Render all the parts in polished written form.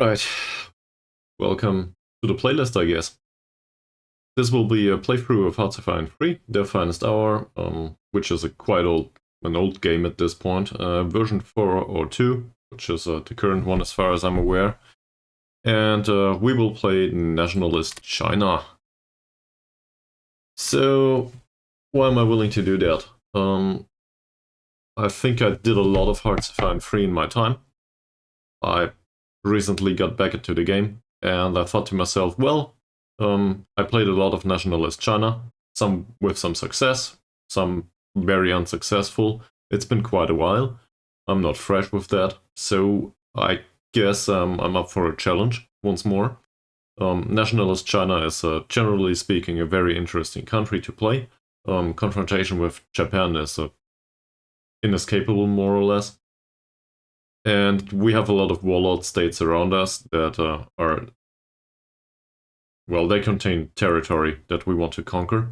Right, welcome to the playlist, I guess. This will be a playthrough of Hearts of Iron 3, Their Finest Hour, which is an old game at this point, version 4 or 2, which is the current one as far as I'm aware. And we will play Nationalist China. So, why am I willing to do that? I think I did a lot of Hearts of Iron 3 in my time. I recently got back into the game, and I thought to myself, well, I played a lot of Nationalist China, some with some success, some very unsuccessful. It's been quite a while. I'm not fresh with that, so I guess I'm up for a challenge once more. Nationalist China is, generally speaking, a very interesting country to play. Confrontation with Japan is inescapable, more or less. And we have a lot of warlord states around us that are, well, they contain territory that we want to conquer.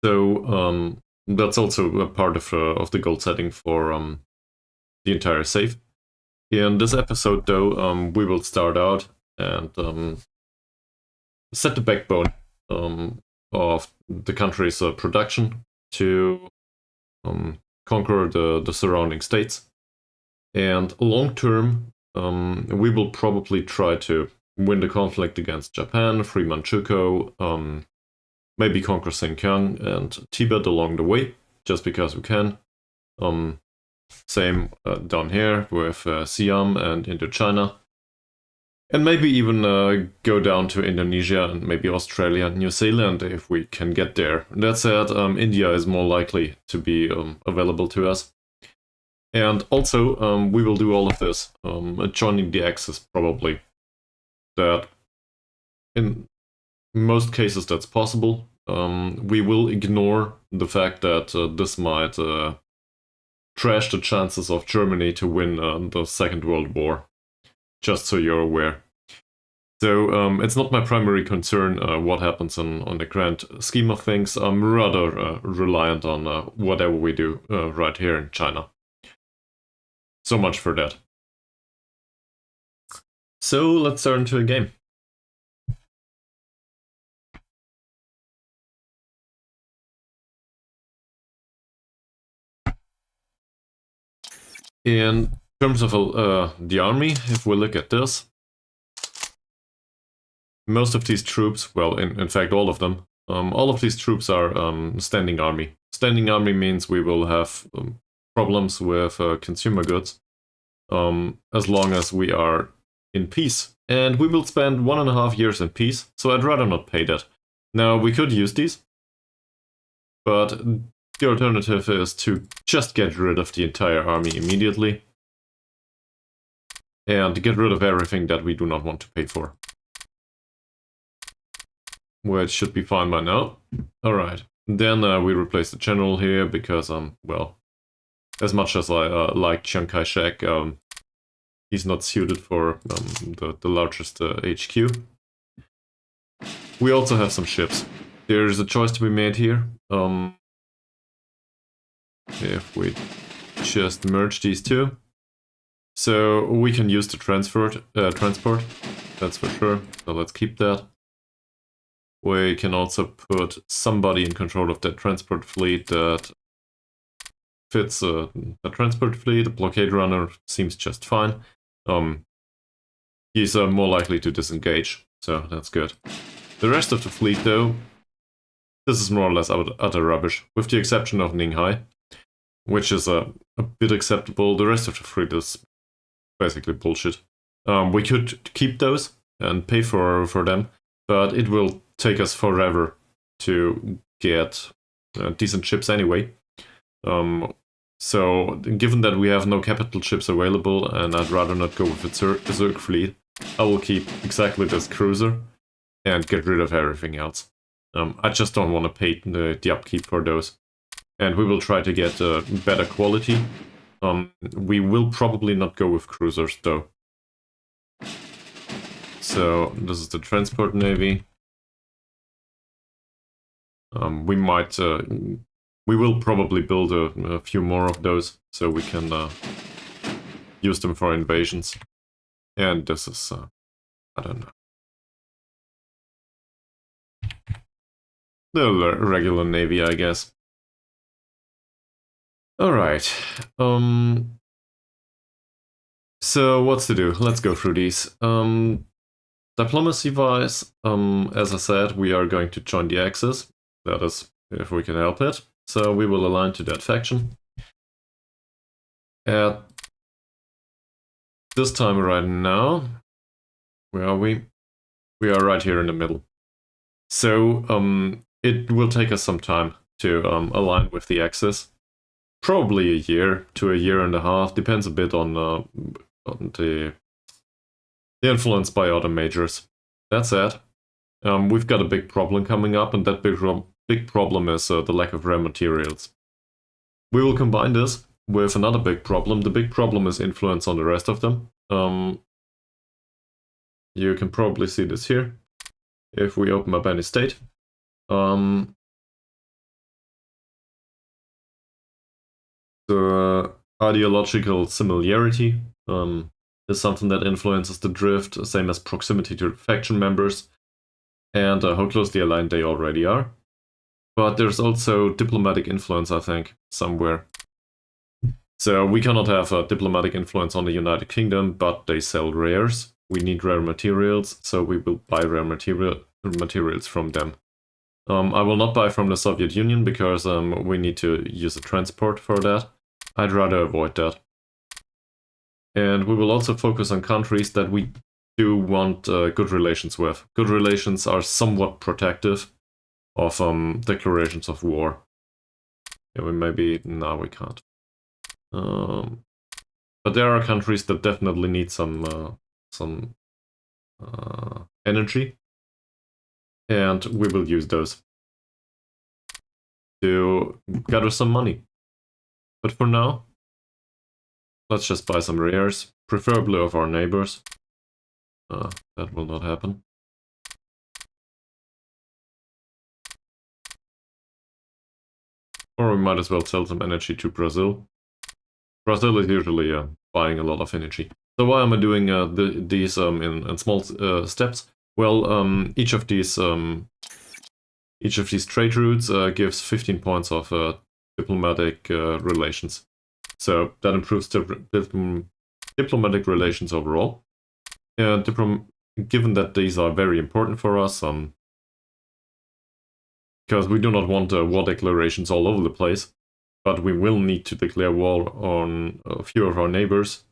So that's also a part of the goal setting for the entire save. In this episode, though, we will start out and set the backbone of the country's production to conquer the surrounding states. And long term, we will probably try to win the conflict against Japan, free Manchukuo, maybe conquer Xinjiang and Tibet along the way, just because we can. Same down here with Siam and Indochina. And maybe even go down to Indonesia and maybe Australia and New Zealand if we can get there. That said, India is more likely to be available to us. And also, we will do all of this joining the Axis, probably. That in most cases that's possible. We will ignore the fact that this might trash the chances of Germany to win the Second World War, just so you're aware. So it's not my primary concern what happens on the grand scheme of things. I'm rather reliant on whatever we do right here in China. So much for that. So let's turn to a game. In terms of the army, if we look at this, most of these troops, well, in fact, all of them, all of these troops are standing army. Standing army means we will have problems with consumer goods as long as we are in peace. And we will spend 1.5 years in peace, so I'd rather not pay that. Now, we could use these, but the alternative is to just get rid of the entire army immediately and get rid of everything that we do not want to pay for. Which should be fine by now. Alright, then we replace the general here because, well, as much as I like Chiang Kai-shek, he's not suited for the largest HQ. We also have some ships. There's a choice to be made here. If we just merge these two. So we can use the transport, that's for sure. So let's keep that. We can also put somebody in control of that transport fleet that fits the transport fleet. The blockade runner seems just fine. He's more likely to disengage, so that's good. The rest of the fleet, though, this is more or less utter rubbish, with the exception of Ninghai, which is a bit acceptable. The rest of the fleet is basically bullshit. We could keep those and pay for them, but it will take us forever to get decent ships anyway. So, given that we have no capital ships available and I'd rather not go with a Zerg fleet, I will keep exactly this cruiser and get rid of everything else. I just don't want to pay the upkeep for those. And we will try to get better quality. We will probably not go with cruisers, though. So, this is the transport navy. We will probably build a few more of those, so we can use them for invasions. And this is, I don't know, the regular navy, I guess. Alright, so what's to do? Let's go through these. Diplomacy-wise, as I said, we are going to join the Axis. That is, if we can help it. So we will align to that faction. At this time right now, where are we? We are right here in the middle. So it will take us some time to align with the Axis. Probably a year to a year and a half. Depends a bit on the influence by other majors. That said, we've got a big problem coming up, and that big problem is the lack of rare materials. We will combine this with another big problem. The big problem is influence on the rest of them. You can probably see this here. If we open up any state, the ideological similarity is something that influences the drift, same as proximity to faction members, and how closely aligned they already are. But there's also diplomatic influence, I think, somewhere. So we cannot have a diplomatic influence on the United Kingdom, but they sell rares. We need rare materials, so we will buy rare materials from them. I will not buy from the Soviet Union because we need to use a transport for that. I'd rather avoid that. And we will also focus on countries that we do want good relations with. Good relations are somewhat protective of declarations of war. Yeah, no, we can't. But there are countries that definitely need some energy, and we will use those to gather some money. But for now, let's just buy some rares, preferably of our neighbors. That will not happen. Or we might as well sell some energy to Brazil. Brazil is usually buying a lot of energy. So why am I doing these in small steps? Well, each of these trade routes gives 15 points of diplomatic relations. So that improves diplomatic relations overall. Given that these are very important for us, because we do not want war declarations all over the place, but we will need to declare war on a few of our neighbors.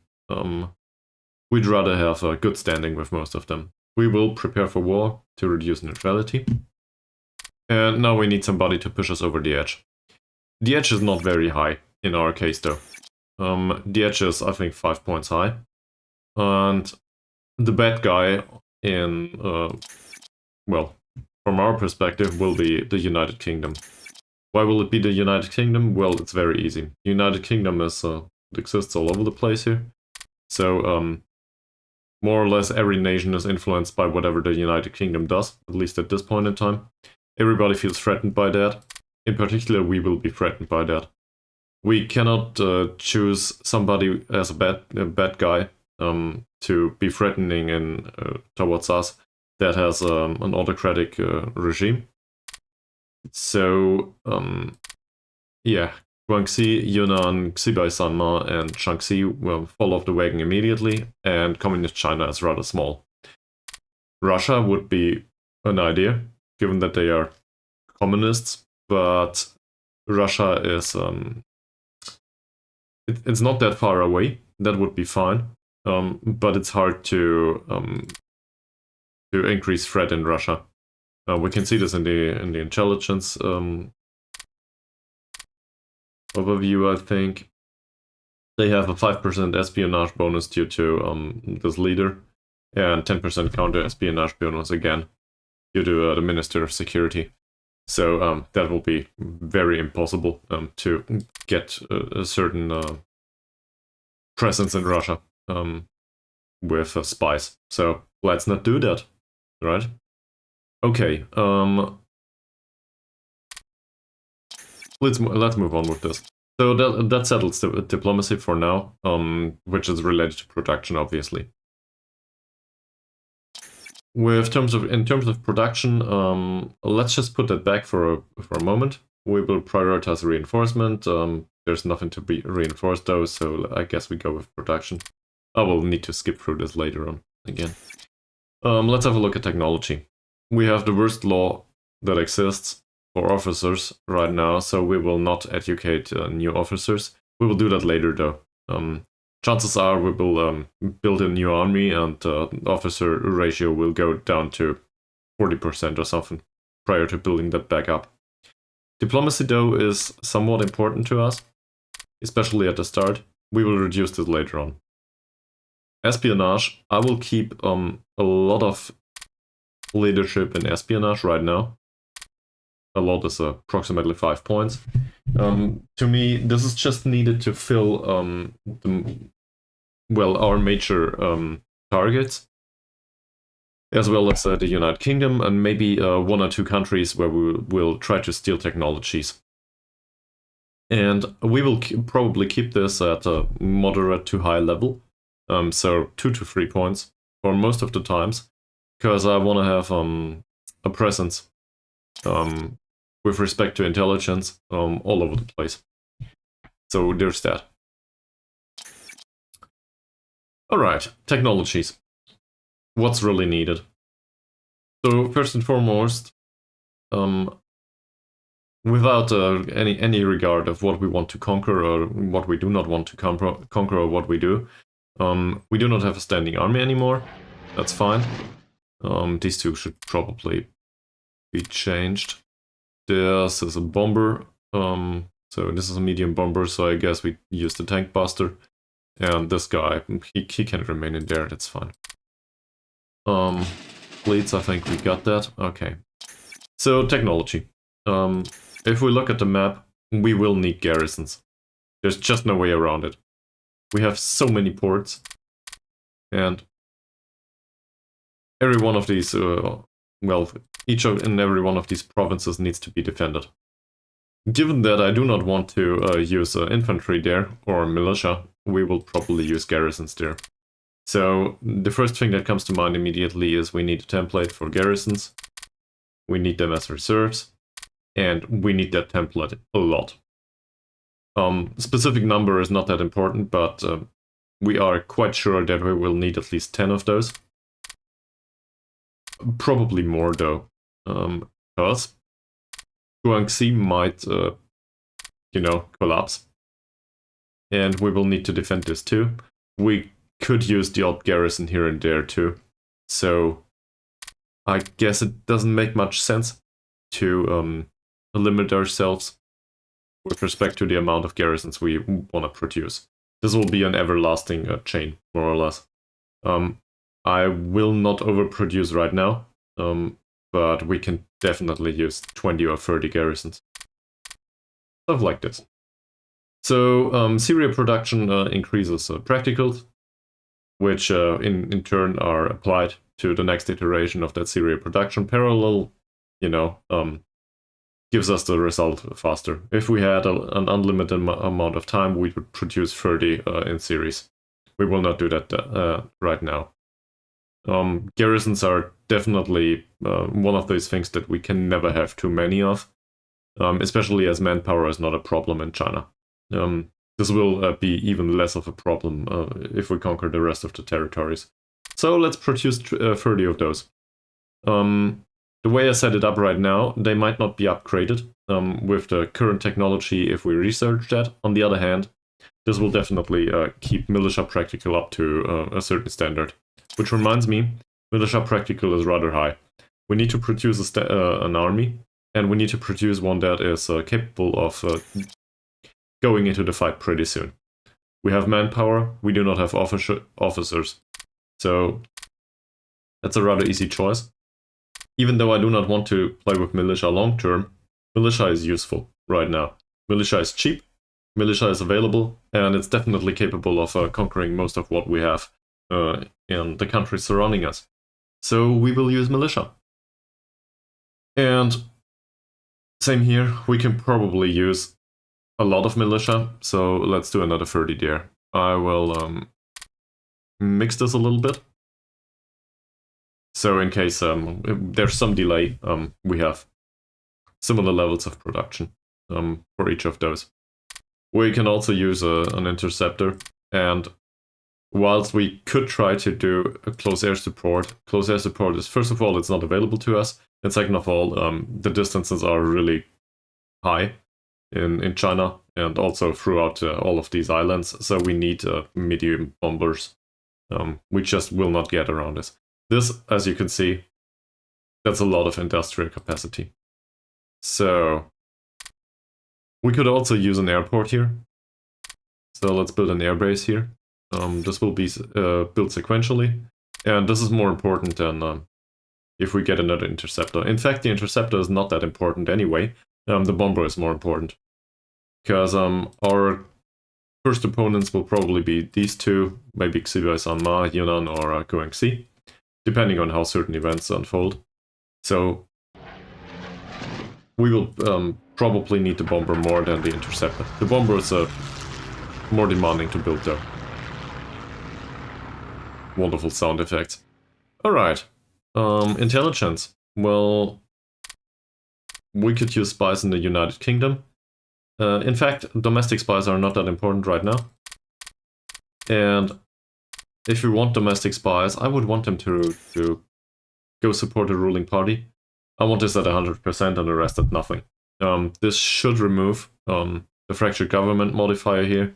We'd rather have a good standing with most of them. We will prepare for war to reduce neutrality. And now we need somebody to push us over the edge. The edge is not very high in our case though. The edge is, I think, 5 points high. And the bad guy in, well, from our perspective, will be the United Kingdom. Why will it be the United Kingdom? Well, it's very easy. The United Kingdom exists all over the place here. So, more or less every nation is influenced by whatever the United Kingdom does, at least at this point in time. Everybody feels threatened by that. In particular, we will be threatened by that. We cannot choose somebody as a bad guy to be threatening towards us that has an autocratic regime. So, yeah, Guangxi, Yunnan, Xibei Sanma, and Shaanxi will fall off the wagon immediately, and Communist China is rather small. Russia would be an idea, given that they are communists, but Russia is it's not that far away. That would be fine, but it's hard to increase threat in Russia. We can see this in the intelligence overview. I think they have a 5% espionage bonus due to this leader, and 10% counter espionage bonus again due to the Minister of Security. So that will be very impossible to get a certain presence in Russia with spies. So let's not do that, right? Okay. Let's move on with this. So that settles the diplomacy for now, which is related to production, obviously. in terms of production, let's just put that back for a moment. We will prioritize reinforcement. There's nothing to be reinforced though, so I guess we go with production. I will need to skip through this later on again. Let's have a look at technology. We have the worst law that exists for officers right now, so we will not educate new officers. We will do that later though. Chances are we will build a new army and officer ratio will go down to 40% or something prior to building that back up. Diplomacy though is somewhat important to us, especially at the start. We will reduce this later on. Espionage, I will keep a lot of leadership in espionage right now. A lot is approximately 5 points. To me, this is just needed to fill our major targets, as well as the United Kingdom and maybe 1 or 2 countries where we will try to steal technologies. And we will probably keep this at a moderate to high level, so 2 to 3 points for most of the times, because I want to have a presence with respect to intelligence all over the place. So there's that. Alright, technologies. What's really needed? So first and foremost, without any regard of what we want to conquer or what we do not want to conquer or what we do not have a standing army anymore. That's fine. These two should probably be changed. This is a bomber, so this is a medium bomber, so I guess we use the tank buster. And this guy, he can remain in there, that's fine. Fleets, I think we got that. Okay. So, technology. If we look at the map, we will need garrisons. There's just no way around it. We have so many ports. And every one of these, each and every one of these provinces needs to be defended. Given that I do not want to use infantry there, or militia, we will probably use garrisons there. So the first thing that comes to mind immediately is we need a template for garrisons. We need them as reserves, and we need that template a lot. Specific number is not that important, but we are quite sure that we will need at least 10 of those. Probably more though, because Guangxi might, collapse. And we will need to defend this too. We could use the odd garrison here and there too. So I guess it doesn't make much sense to limit ourselves with respect to the amount of garrisons we want to produce. This will be an everlasting chain, more or less. I will not overproduce right now, but we can definitely use 20 or 30 garrisons. Stuff like this. So serial production increases practicals, which in turn are applied to the next iteration of that serial production. Parallel, gives us the result faster. If we had an unlimited amount of time, we would produce 30 in series. We will not do that right now. Garrisons are definitely one of those things that we can never have too many of, especially as manpower is not a problem in China. This will be even less of a problem if we conquer the rest of the territories. So let's produce 30 of those. The way I set it up right now, they might not be upgraded with the current technology if we research that. On the other hand, this will definitely keep militia practical up to a certain standard. Which reminds me, militia practical is rather high. We need to produce an army, and we need to produce one that is capable of going into the fight pretty soon. We have manpower, we do not have officers. So that's a rather easy choice. Even though I do not want to play with militia long term, militia is useful right now. Militia is cheap, militia is available, and it's definitely capable of conquering most of what we have in the countries surrounding us. So we will use militia. And same here, we can probably use a lot of militia, so let's do another 30 there. I will mix this a little bit. So in case there's some delay, we have similar levels of production for each of those. We can also use an interceptor, and whilst we could try to do a close air support is, first of all, it's not available to us, and second of all, the distances are really high in China and also throughout all of these islands, so we need medium bombers. We just will not get around this. This, as you can see, that's a lot of industrial capacity. So we could also use an airport here. So let's build an airbase here. This will be built sequentially, and this is more important than if we get another interceptor. In fact, the interceptor is not that important anyway. The bomber is more important, because our first opponents will probably be these two, maybe Xibai Sanma, Yunnan, or Guangxi, depending on how certain events unfold. So we will probably need the bomber more than the interceptor. The bomber is more demanding to build though. Wonderful sound effects. Alright. Intelligence. Well, we could use spies in the United Kingdom. In fact, domestic spies are not that important right now. And if we want domestic spies, I would want them to go support the ruling party. I want this at 100% and the rest at nothing. This should remove the fractured government modifier here.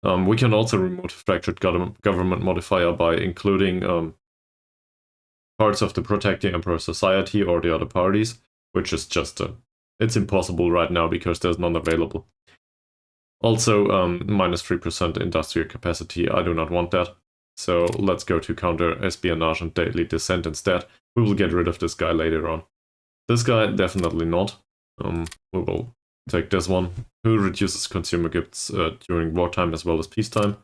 We can also remove the fractured government modifier by including parts of the Protect the Emperor Society or the other parties, which is just it's impossible right now because there's none available. Also, minus 3% industrial capacity, I do not want that. So let's go to counter espionage and daily dissent instead. We will get rid of this guy later on. This guy, definitely not. We will take this one, who reduces consumer goods during wartime as well as peacetime.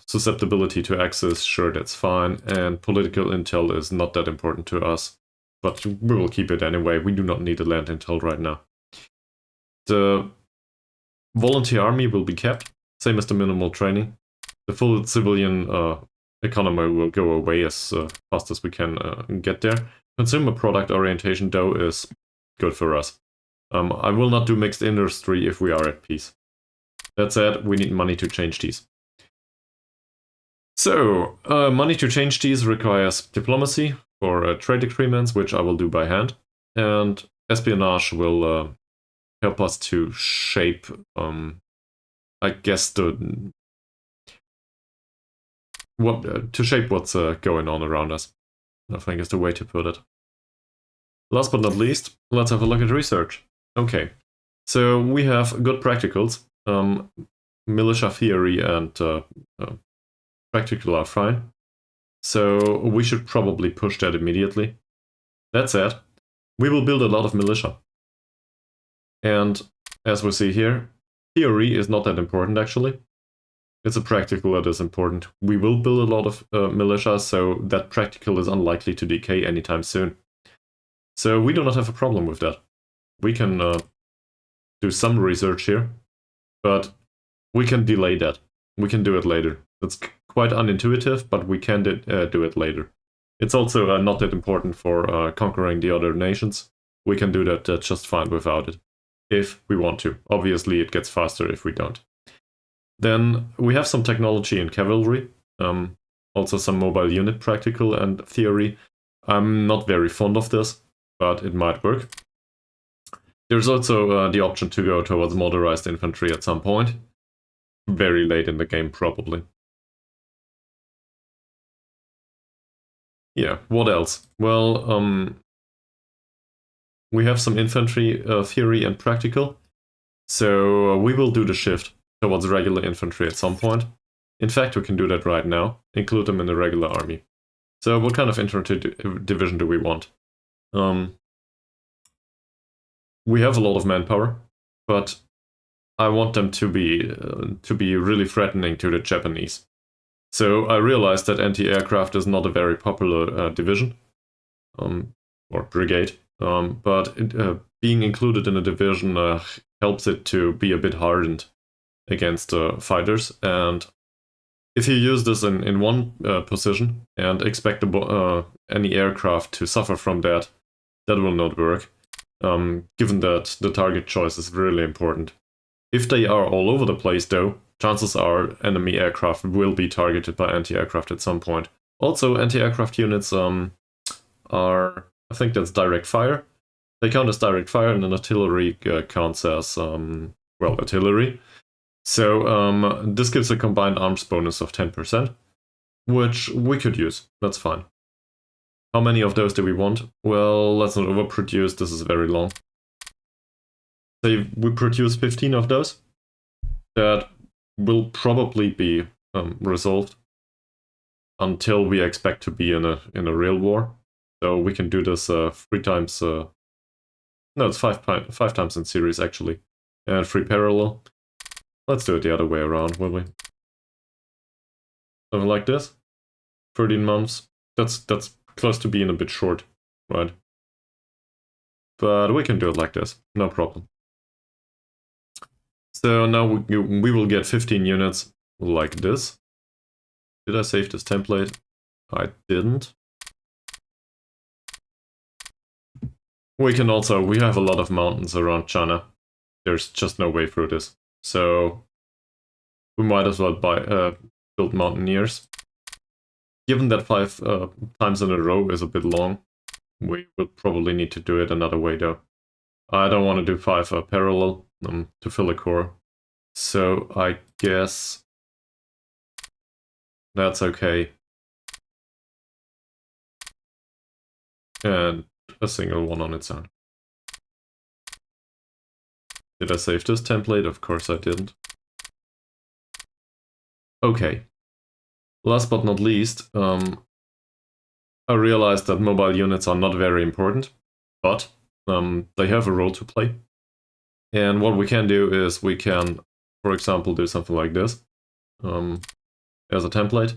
Susceptibility to access, sure, that's fine. And political intel is not that important to us, but we will keep it anyway. We do not need the land intel right now. The volunteer army will be kept, same as the minimal training. The full civilian economy will go away as fast as we can get there. Consumer product orientation, though, is good for us. I will not do mixed industry if we are at peace. That said, we need money to change these. So, money to change these requires diplomacy for trade agreements, which I will do by hand. And espionage will help us to shape, I guess, to shape what's going on around us. I think is the way to put it. Last but not least, let's have a look at research. Okay, so we have good practicals. Militia theory and practical are fine. So we should probably push that immediately. That said, we will build a lot of militia. And as we see here, theory is not that important actually. It's a practical that is important. We will build a lot of militia, so that practical is unlikely to decay anytime soon. So we do not have a problem with that. We can do some research here, but we can delay that. We can do it later. It's quite unintuitive, but we can do it later. It's also not that important for conquering the other nations. We can do that just fine without it, if we want to. Obviously, it gets faster if we don't. Then we have some technology in cavalry, also some mobile unit practical and theory. I'm not very fond of this, but it might work. There's also the option to go towards motorized infantry at some point. Very late in the game, probably. Yeah, what else? Well, we have some infantry theory and practical. So we will do the shift towards regular infantry at some point. In fact, we can do that right now. Include them in the regular army. So what kind of infantry division do we want? We have a lot of manpower, but I want them to be really threatening to the Japanese. So I realized that anti-aircraft is not a very popular division, or brigade, but being included in a division helps it to be a bit hardened against fighters, and If you use this in one position and expect any aircraft to suffer from that, that will not work, given that the target choice is really important. If they are all over the place, though, chances are enemy aircraft will be targeted by anti-aircraft at some point. Also, anti-aircraft units are, I think that's direct fire. They count as direct fire, and an artillery counts as, well, artillery. So this gives a combined arms bonus of 10%, which we could use. That's fine. How many of those do we want? Well, let's not overproduce. This is very long. Say we produce 15 of those. That will probably be resolved until we expect to be in a real war. So we can do this 3 times. No, it's five times in series actually, and 3 parallel. Let's do it the other way around, will we? Something like this. 13 months. That's close to being a bit short, right? But we can do it like this, no problem. So now we will get 15 units like this. Did I save this template? I didn't. We have a lot of mountains around China. There's just no way through this. So we might as well build mountaineers. Given that 5 times in a row is a bit long, we will probably need to do it another way though. I don't want to do 5 parallel to fill a core. So I guess that's okay. And a single one on its own. Did I save this template? Of course I didn't. Okay. Last but not least, I realized that mobile units are not very important, but they have a role to play. And what we can do is we can, for example, do something like this as a template.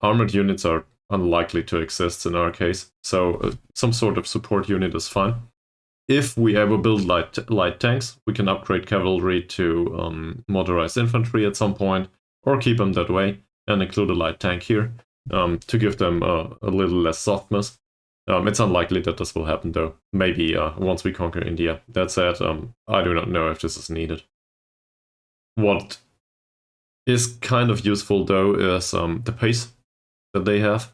Armored units are unlikely to exist in our case, so some sort of support unit is fine. If we ever build light tanks, we can upgrade cavalry to motorized infantry at some point, or keep them that way and include a light tank here to give them a little less softness. It's unlikely that this will happen though. Maybe once we conquer India. That said, I do not know if this is needed. What is kind of useful though is the pace that they have,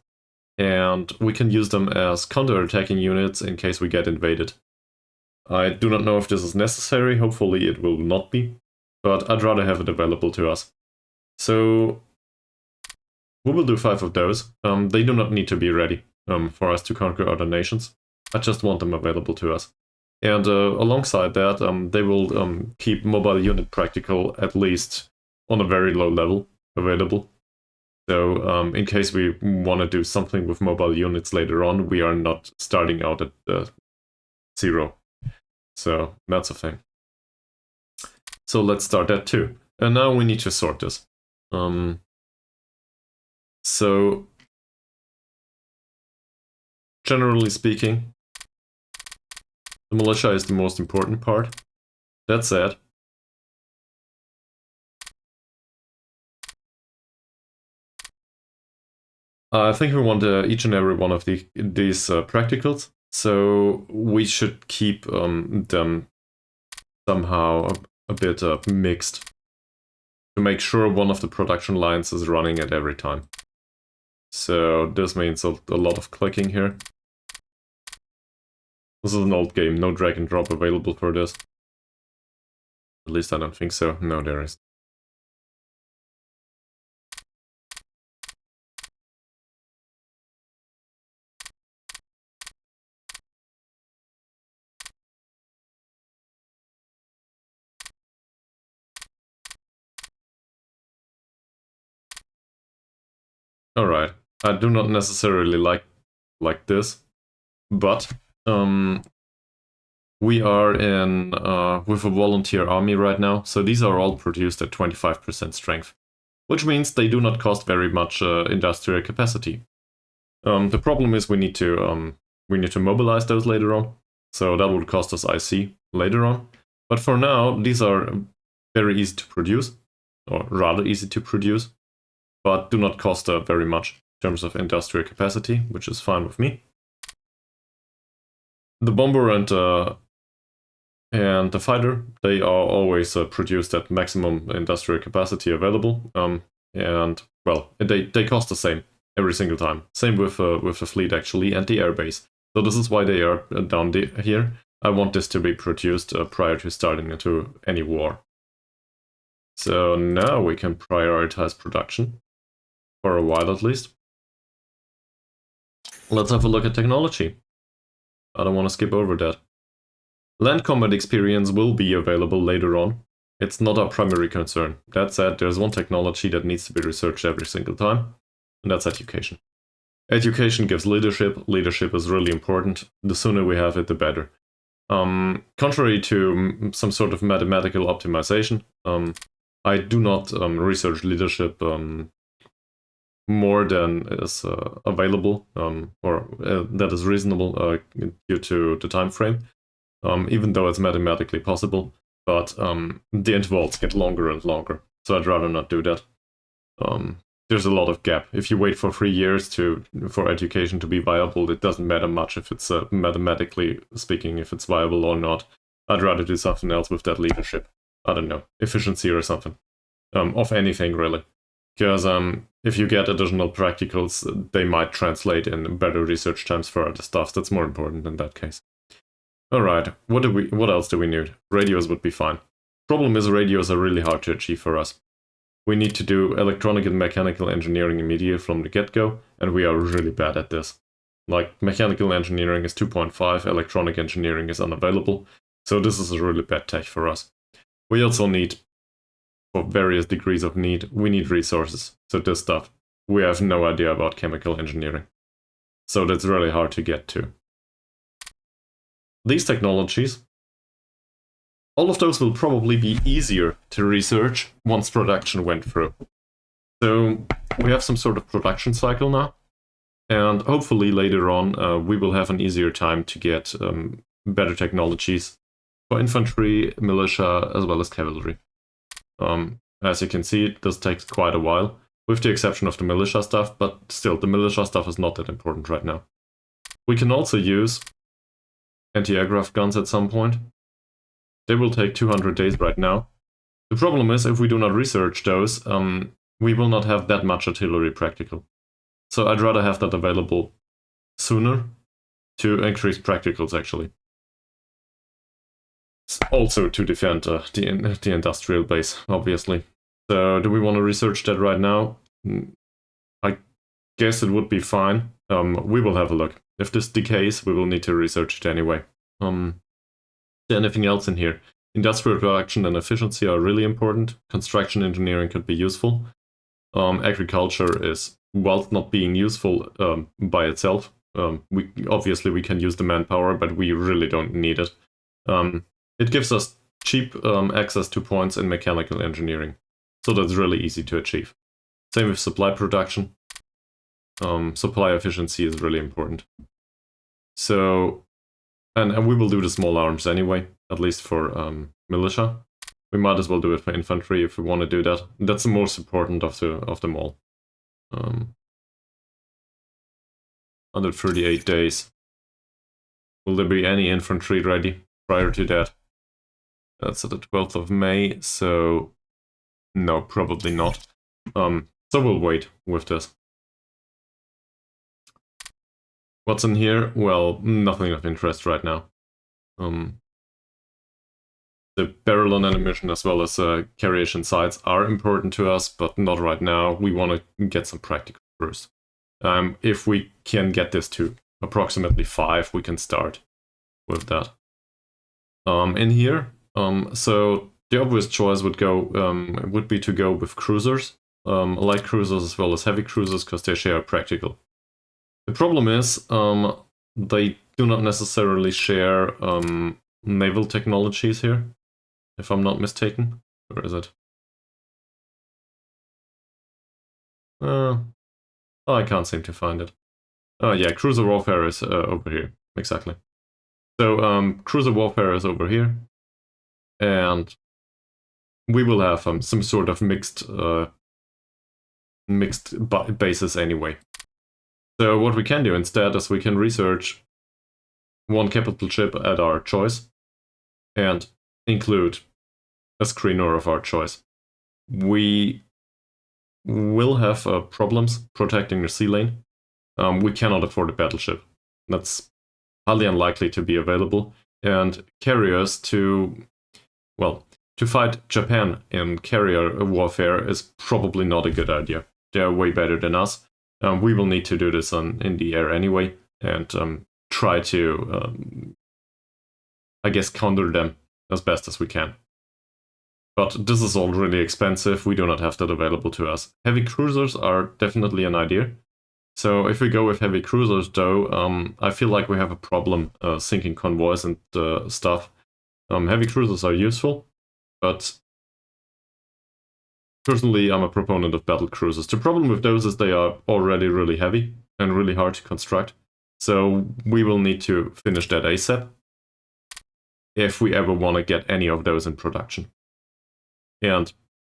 and we can use them as counter-attacking units in case we get invaded. I do not know if this is necessary, hopefully it will not be, but I'd rather have it available to us. So we will do 5 of those. They do not need to be ready for us to conquer other nations. I just want them available to us. And alongside that, they will keep mobile unit practical at least on a very low level available. So in case we want to do something with mobile units later on, we are not starting out at 0. So that's a thing. So let's start that too. And now we need to sort this. So generally speaking, the militia is the most important part. That said, I think we want each and every one of these practicals, so we should keep them somehow a bit mixed to make sure one of the production lines is running at every time. So this means a lot of clicking here. This is an old game, no drag and drop available for this. At least I don't think so. No, there is. Alright, I do not necessarily like this, but we are in with a volunteer army right now, so these are all produced at 25% strength, which means they do not cost very much industrial capacity. The problem is we need to mobilize those later on, so that would cost us IC later on. But for now, these are very easy to produce, or rather easy to produce. but do not cost very much in terms of industrial capacity, which is fine with me. The bomber and the fighter, they are always produced at maximum industrial capacity available, and well, they cost the same every single time. Same with the fleet actually, and the airbase. So this is why they are down here. I want this to be produced prior to starting into any war. So now we can prioritize production, for a while at least. Let's have a look at technology. I don't want to skip over that. Land combat experience will be available later on. It's not our primary concern. That said, there's one technology that needs to be researched every single time, and that's education. Education gives leadership. Leadership is really important. The sooner we have it, the better. Contrary to some sort of mathematical optimization, I do not research leadership more than is available or that is reasonable due to the time frame, even though it's mathematically possible. But the intervals get longer and longer, so I'd rather not do that. There's a lot of gap. If you wait for 3 years for education to be viable, it doesn't matter much if it's mathematically speaking, if it's viable or not. I'd rather do something else with that leadership. I don't know, efficiency or something. Of anything, really. Because if you get additional practicals, they might translate in better research times for other stuff. That's more important in that case. Alright, what else do we need? Radios would be fine. Problem is, radios are really hard to achieve for us. We need to do electronic and mechanical engineering immediately from the get-go, and we are really bad at this. Like, mechanical engineering is 2.5, electronic engineering is unavailable, so this is a really bad tech for us. We also need, for various degrees of need, we need resources. So this stuff, we have no idea about chemical engineering. So that's really hard to get to. These technologies, all of those will probably be easier to research once production went through. So we have some sort of production cycle now, and hopefully later on we will have an easier time to get better technologies for infantry, militia, as well as cavalry. As you can see, this takes quite a while, with the exception of the militia stuff, but still, the militia stuff is not that important right now. We can also use anti-aircraft guns at some point. They will take 200 days right now. The problem is, if we do not research those, we will not have that much artillery practical. So I'd rather have that available sooner to increase practicals, actually. Also to defend the industrial base, obviously. So do we want to research that right now? I guess it would be fine. We will have a look. If this decays, we will need to research it anyway. Is there anything else in here? Industrial production and efficiency are really important. Construction engineering could be useful. Agriculture is, whilst not being useful by itself, obviously we can use the manpower, but we really don't need it. It gives us cheap access to points in mechanical engineering, so that's really easy to achieve. Same with supply production. Supply efficiency is really important. So, and we will do the small arms anyway, at least for militia. We might as well do it for infantry if we want to do that. That's the most important of them all. 138 days. Will there be any infantry ready prior to that? That's at the 12th of May, so no, probably not. So we'll wait with this. What's in here? Well, nothing of interest right now. The barrel and ammunition as well as carriage sights are important to us, but not right now. We want to get some practical first. If we can get this to approximately 5, we can start with that. In here, so the obvious choice would be to go with cruisers, light cruisers as well as heavy cruisers, because they share practical. The problem is they do not necessarily share naval technologies here, if I'm not mistaken. Where is it? I can't seem to find it. Oh yeah, cruiser warfare is over here, exactly. So cruiser warfare is over here, and we will have some sort of mixed mixed bases anyway. So what we can do instead is we can research one capital chip at our choice and include a screener of our choice. We will have problems protecting the sea lane. We cannot afford a battleship. That's highly unlikely to be available. And carriers to fight Japan in carrier warfare is probably not a good idea. They're way better than us. We will need to do this in the air anyway, and try to, I guess, counter them as best as we can. But this is all really expensive. We do not have that available to us. Heavy cruisers are definitely an idea. So if we go with heavy cruisers, though, I feel like we have a problem sinking convoys and stuff. Heavy cruisers are useful, but personally, I'm a proponent of battle cruisers. The problem with those is they are already really heavy and really hard to construct. So we will need to finish that ASAP if we ever want to get any of those in production. And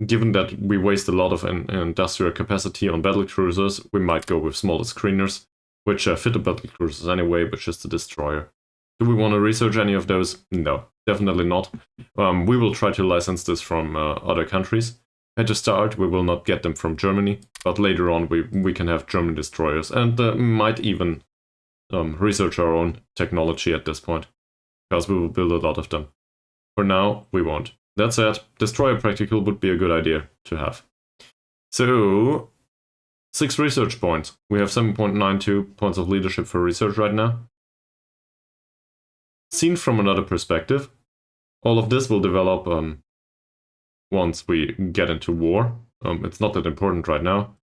given that we waste a lot of industrial capacity on battle cruisers, we might go with smaller screeners, which fit the battle cruisers anyway, but just the destroyer. Do we want to research any of those? No, definitely not. We will try to license this from other countries. At the start, we will not get them from Germany, but later on we can have German destroyers, and might even research our own technology at this point, because we will build a lot of them. For now, we won't. That said, destroyer practical would be a good idea to have. So, 6 research points. We have 7.92 points of leadership for research right now. Seen from another perspective, all of this will develop once we get into war. It's not that important right now.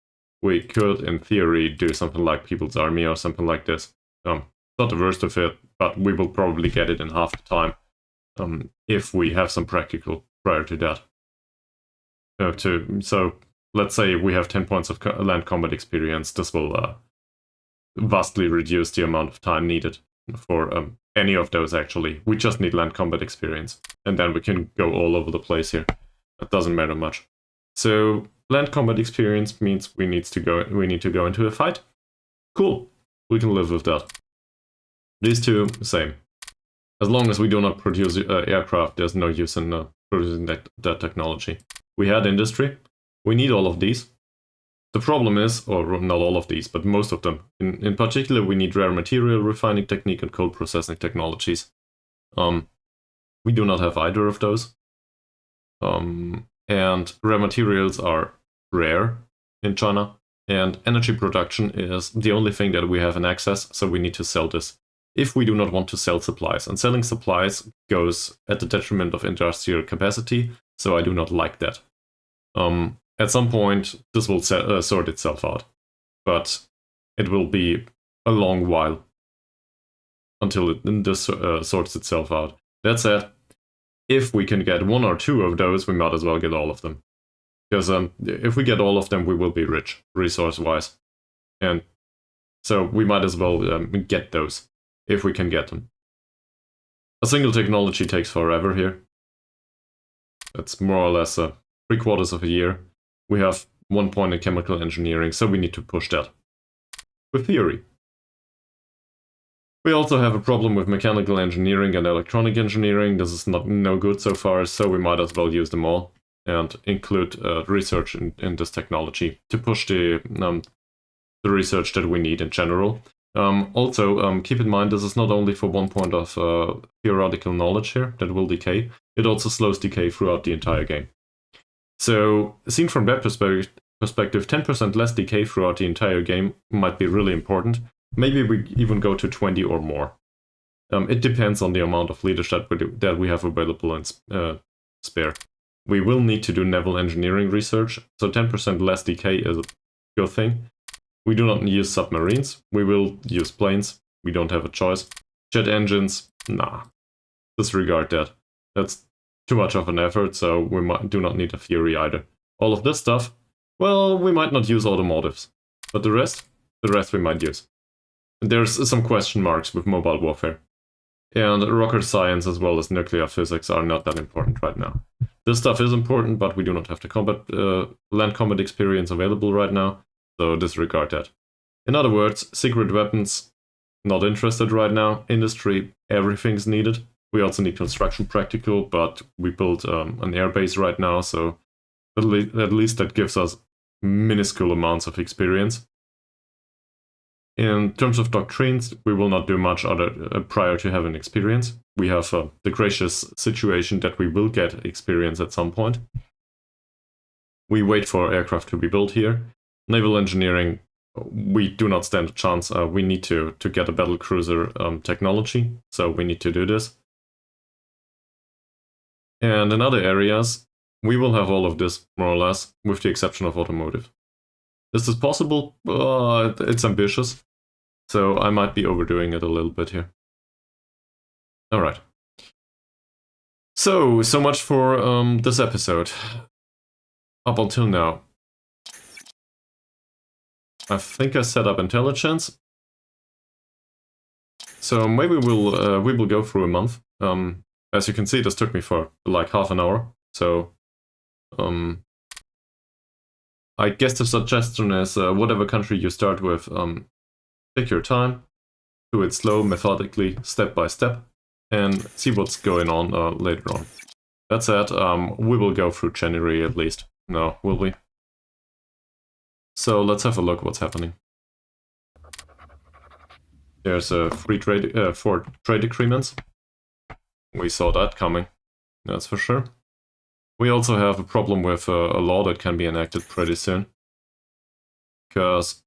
We could, in theory, do something like People's Army or something like this. Not the worst of it, but we will probably get it in half the time if we have some practical prior to that. So let's say we have 10 points of land combat experience. This will vastly reduce the amount of time needed for any of those, actually. We just need land combat experience, and then we can go all over the place here. It doesn't matter much. So land combat experience means we need to go into a fight. Cool. We can live with that. These two, same. As long as we do not produce aircraft, there's no use in producing that technology. We had industry. We need all of these. The problem is, or not all of these, but most of them. In particular, we need rare material refining technique and cold processing technologies. We do not have either of those. And rare materials are rare in China, and energy production is the only thing that we have in access, so we need to sell this if we do not want to sell supplies. And selling supplies goes at the detriment of industrial capacity, so I do not like that. At some point, this will sort itself out, but it will be a long while until this sorts itself out. That said, if we can get 1 or 2 of those, we might as well get all of them. Because if we get all of them, we will be rich, resource-wise. And so we might as well get those, if we can get them. A single technology takes forever here. That's more or less 3/4 of a year. We have 1 point in chemical engineering, so we need to push that. With theory. We also have a problem with mechanical engineering and electronic engineering. This is no good so far, so we might as well use them all and include research in this technology to push the research that we need in general. Also, keep in mind this is not only for 1 point of theoretical knowledge here that will decay, it also slows decay throughout the entire game. So, seen from that perspective, 10% less decay throughout the entire game might be really important. Maybe we even go to 20 or more. It depends on the amount of leadership that we have available and spare. We will need to do naval engineering research, so 10% less decay is a good thing. We do not use submarines. We will use planes. We don't have a choice. Jet engines, nah. Disregard that. That's too much of an effort, so we do not need a theory either. All of this stuff, well, we might not use automotives. But the rest we might use. There's some question marks with mobile warfare. And rocket science as well as nuclear physics are not that important right now. This stuff is important, but we do not have the land combat experience available right now, so disregard that. In other words, secret weapons, not interested right now. Industry, everything's needed. We also need construction practical, but we built an airbase right now, so at least that gives us minuscule amounts of experience. In terms of doctrines, we will not do much other prior to having experience. We have the gracious situation that we will get experience at some point. We wait for aircraft to be built here. Naval engineering, we do not stand a chance. We need to get a battle cruiser technology, so we need to do this. And in other areas, we will have all of this, more or less, with the exception of automotive. Is this possible? It's ambitious, so I might be overdoing it a little bit here. Alright. So much for this episode. Up until now. I think I set up intelligence. So maybe we will go through a month. As you can see, this took me for like half an hour. So I guess the suggestion is whatever country you start with, take your time, do it slow, methodically, step by step, and see what's going on later on. That said, we will go through January at least. No, will we? So let's have a look what's happening. There's a free trade, 4 trade agreements. We saw that coming, that's for sure. We also have a problem with a law that can be enacted pretty soon, because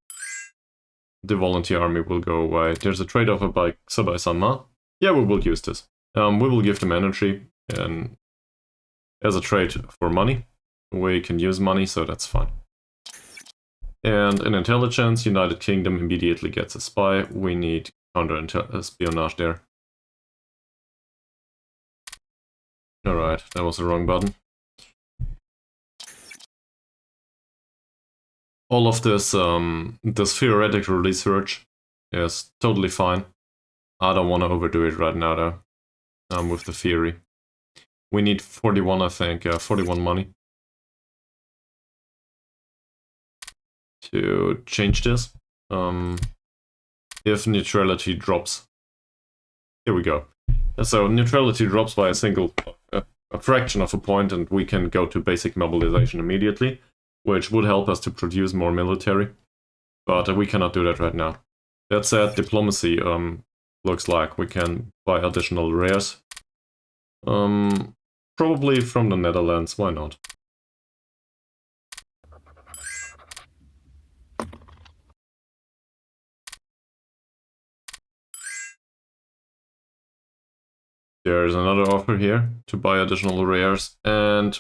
the volunteer army will go away. There's a trade offer by Sabai Sanma. Yeah, we will use this. We will give them energy and as a trade for money. We can use money, so that's fine. And in intelligence, United Kingdom immediately gets a spy. We need counter-espionage there. Alright, that was the wrong button. All of this, this theoretical research is totally fine. I don't want to overdo it right now though, with the theory. We need 41, I think, 41 money to change this. If neutrality drops. Here we go. So neutrality drops by a fraction of a point, and we can go to basic mobilization immediately, which would help us to produce more military, but we cannot do that right now. That said, diplomacy looks like we can buy additional rares. Probably from the Netherlands, why not? There's another offer here to buy additional rares, and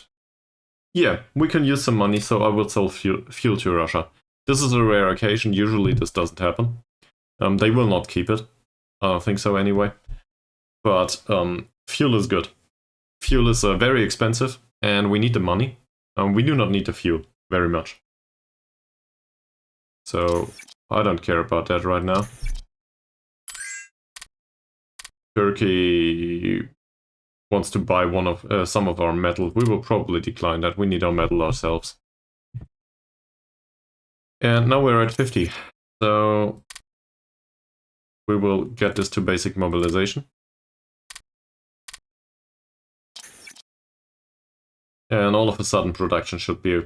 yeah, we can use some money, so I will sell fuel to Russia. This is a rare occasion, usually this doesn't happen. They will not keep it, I don't think so anyway. But fuel is good. Fuel is very expensive, and we need the money. We do not need the fuel very much. So I don't care about that right now. Turkey wants to buy some of our metal. We will probably decline that. We need our metal ourselves. And now we're at 50. So we will get this to basic mobilization. And all of a sudden production should be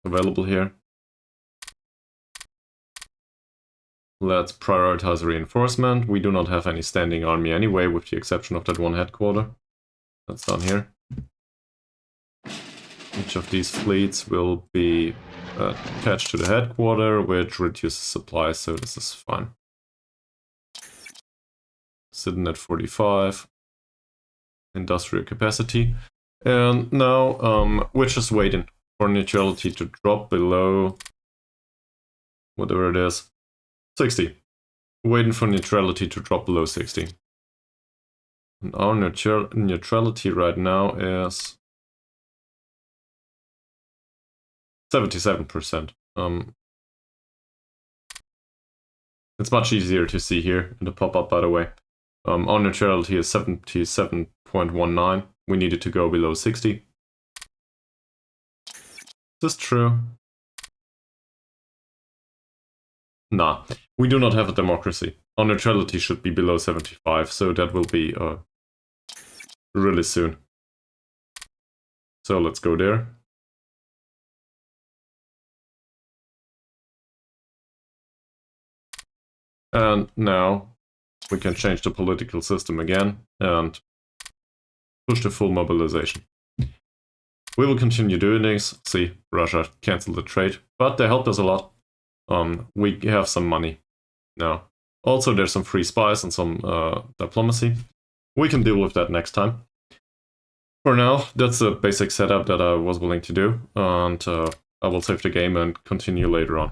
available here. Let's prioritize reinforcement. We do not have any standing army anyway, with the exception of that one headquarter. That's down here. Each of these fleets will be attached to the headquarter, which reduces supply, so this is fine. Sitting at 45. Industrial capacity. And now we're just waiting for neutrality to drop below whatever it is. 60. Waiting for neutrality to drop below 60. And our neutrality right now is 77%. It's much easier to see here in the pop-up, by the way. Our neutrality is 77.19. We needed to go below 60. Is this true? Nah, we do not have a democracy. Our neutrality should be below 75, so that will be really soon. So let's go there. And now we can change the political system again and push the full mobilization. We will continue doing this. See, Russia canceled the trade, but they helped us a lot. We have some money now. Also, there's some free spies and some diplomacy. We can deal with that next time. For now, that's the basic setup that I was willing to do, and I will save the game and continue later on.